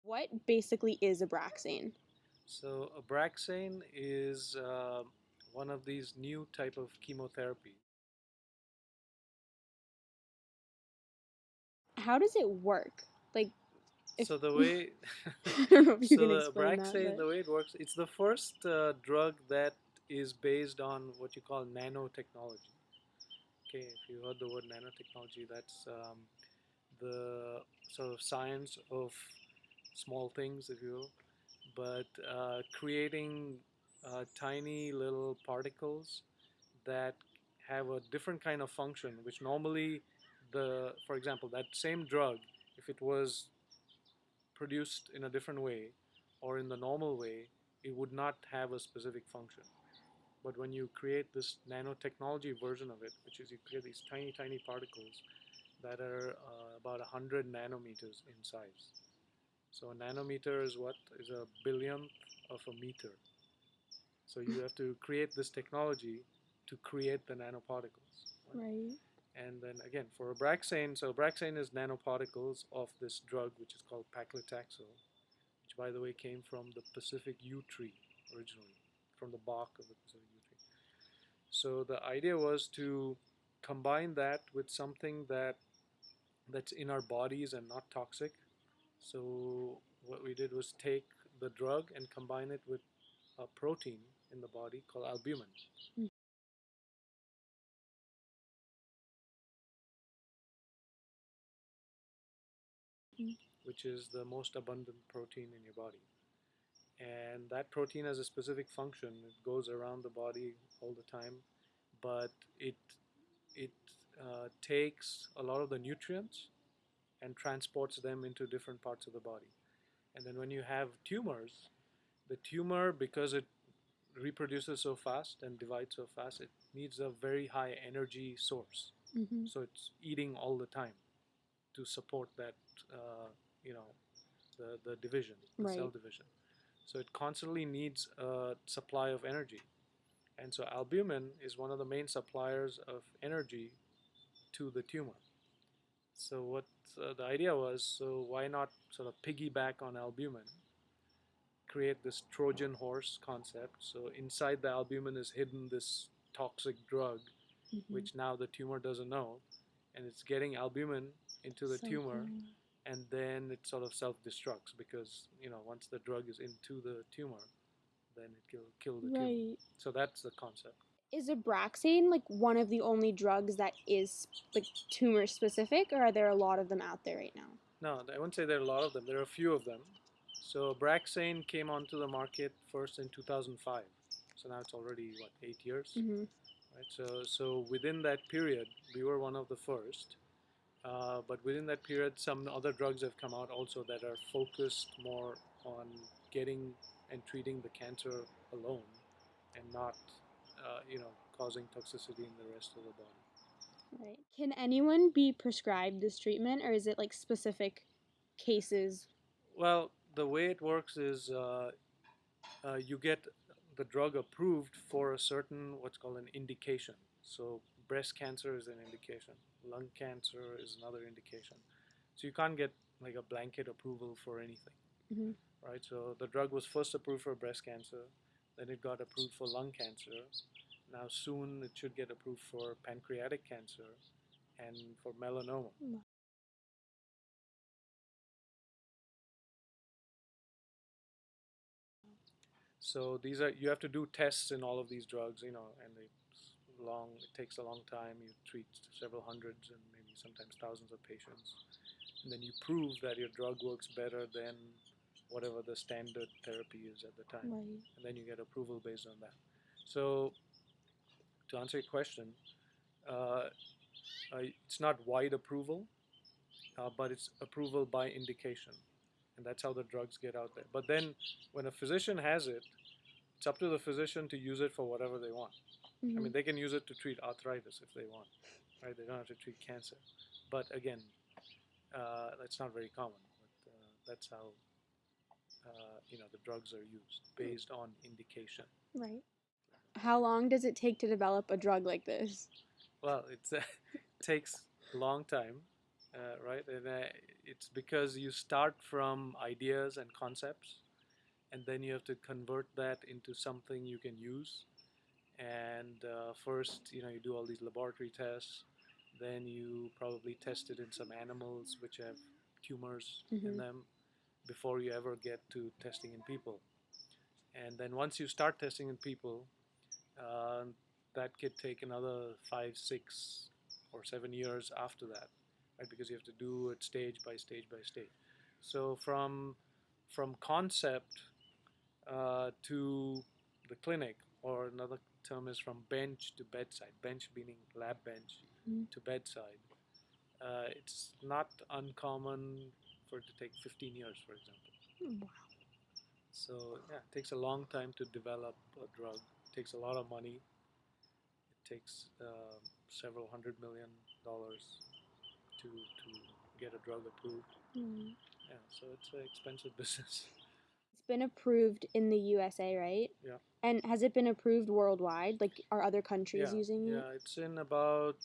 What basically is Abraxane? So Abraxane is one of these new type of chemotherapy. How does it work? Like, if So the way, I don't know if you so can the explain that, Abraxane, but the way it works, it's the first drug that is based on what you call nanotechnology. Okay, if you heard the word nanotechnology, that's the sort of science of small things, if you will, but creating tiny little particles that have a different kind of function, which normally for example, that same drug, if it was produced in a different way or in the normal way, it would not have a specific function. But when you create this nanotechnology version of it, which is you create these tiny, tiny particles that are about 100 nanometers in size. So a nanometer is what? Is a billionth of a meter. So you have to create this technology to create the nanoparticles. Right? right. And then again, for Abraxane, so Abraxane is nanoparticles of this drug, which is called paclitaxel, which by the way came from the Pacific yew tree originally, from the bark of the Pacific yew tree. So the idea was to combine that with something that's in our bodies and not toxic. So what we did was take the drug and combine it with a protein in the body called albumin. Mhm. Which is the most abundant protein in your body. And that protein has a specific function. It goes around the body all the time, but it takes a lot of the nutrients and transports them into different parts of the body. And then when you have tumors, the tumor, because it reproduces so fast and divides so fast, it needs a very high energy source. Mm-hmm. So it's eating all the time to support that, uh, you know, the division, the cell Right. division. So it constantly needs a supply of energy. And so albumin is one of the main suppliers of energy to the tumor. So what the idea was, so why not sort of piggyback on albumin, create this Trojan horse concept. So inside the albumin is hidden this toxic drug, Mm-hmm. which now the tumor doesn't know, and it's getting albumin into the So tumor, cool. and then it sort of self-destructs because once the drug is into the tumor, then it will kill the tumor. Right. So that's the concept. Is Abraxane like one of the only drugs that is like tumor specific, or are there a lot of them out there right now? No, I wouldn't say there are a lot of them. There are a few of them. So Abraxane came onto the market first in 2005. So now it's already what, 8 years, Mm-hmm. right? So within that period, we were one of the first. But within that period, some other drugs have come out also that are focused more on getting and treating the cancer alone, and not, causing toxicity in the rest of the body. Right. Can anyone be prescribed this treatment, or is it like specific cases? Well, the way it works is you get the drug approved for a certain what's called an indication. So breast cancer is an indication, lung cancer is another indication. So you can't get like a blanket approval for anything, Mm-hmm. right? So the drug was first approved for breast cancer, then it got approved for lung cancer. Now soon it should get approved for pancreatic cancer and for melanoma. So these are you have to do tests in all of these drugs, and it takes a long time. You treat several hundreds and maybe sometimes thousands of patients, and then you prove that your drug works better than whatever the standard therapy is at the time, Right. and then you get approval based on that. So to answer your question, uh, it's not wide approval, but it's approval by indication, and that's how the drugs get out there. But then when a physician has it, it's up to the physician to use it for whatever they want. I Mm-hmm. mean, they can use it to treat arthritis if they want, right? They don't have to treat cancer. But again, that's not very common. But that's how the drugs are used based on indication. Right. How long does it take to develop a drug like this? Well, it takes a long time. right? And it's because you start from ideas and concepts, and then you have to convert that into something you can use. And first, you do all these laboratory tests. Then you probably test it in some animals which have tumors in Mm-hmm. them before you ever get to testing in people. And then once you start testing in people, uh, that could take another 5, 6, or 7 years after that, right? Because you have to do it stage by stage by stage. So from concept to the clinic, or another term is from bench to bedside. Bench meaning lab bench Mm-hmm. to bedside. It's not uncommon for it to take 15 years, for example. Wow. So yeah, it takes a long time to develop a drug. It takes a lot of money. It takes several $100 million to get a drug approved. Mm. Yeah, so it's an expensive business. It's been approved in the USA, right? Yeah, And has it been approved worldwide? Like, are other countries yeah, using it? yeah. It's in about,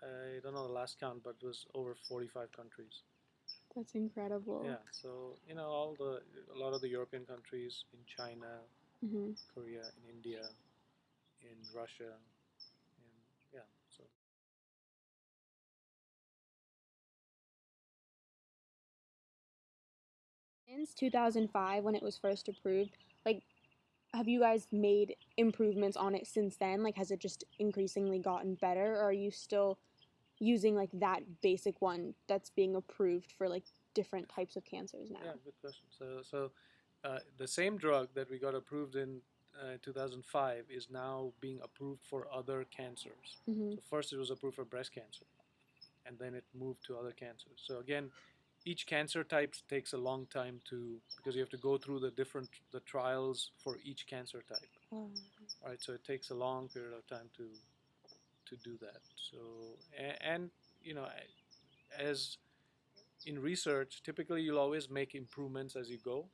I don't know the last count, but it was over 45 countries. That's incredible. Yeah, so a lot of the European countries, in China, Mm-hmm. Korea, in India, in Russia, and yeah, so Since 2005, when it was first approved, like, have you guys made improvements on it since then? Like, has it just increasingly gotten better, or are you still using like that basic one that's being approved for like different types of cancers yeah, now? good question. So the same drug that we got approved in 2005 is now being approved for other cancers. Mm-hmm. So first it was approved for breast cancer, and then it moved to other cancers. So again, each cancer type takes a long time to, because you have to go through the trials for each cancer type. Oh. Right, so it takes a long period of time to do that. So and you know, as in research, typically you'll always make improvements as you go.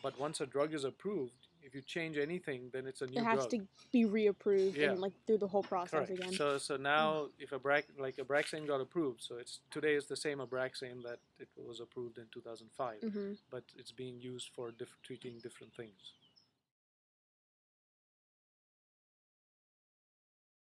But once a drug is approved, if you change anything, then it's a It new has drug. to be reapproved Yeah, and like through the whole process correct. again. So now if like Abraxane got approved, so it's today is the same Abraxane that it was approved in 2005, Mm-hmm. but it's being used for treating different things.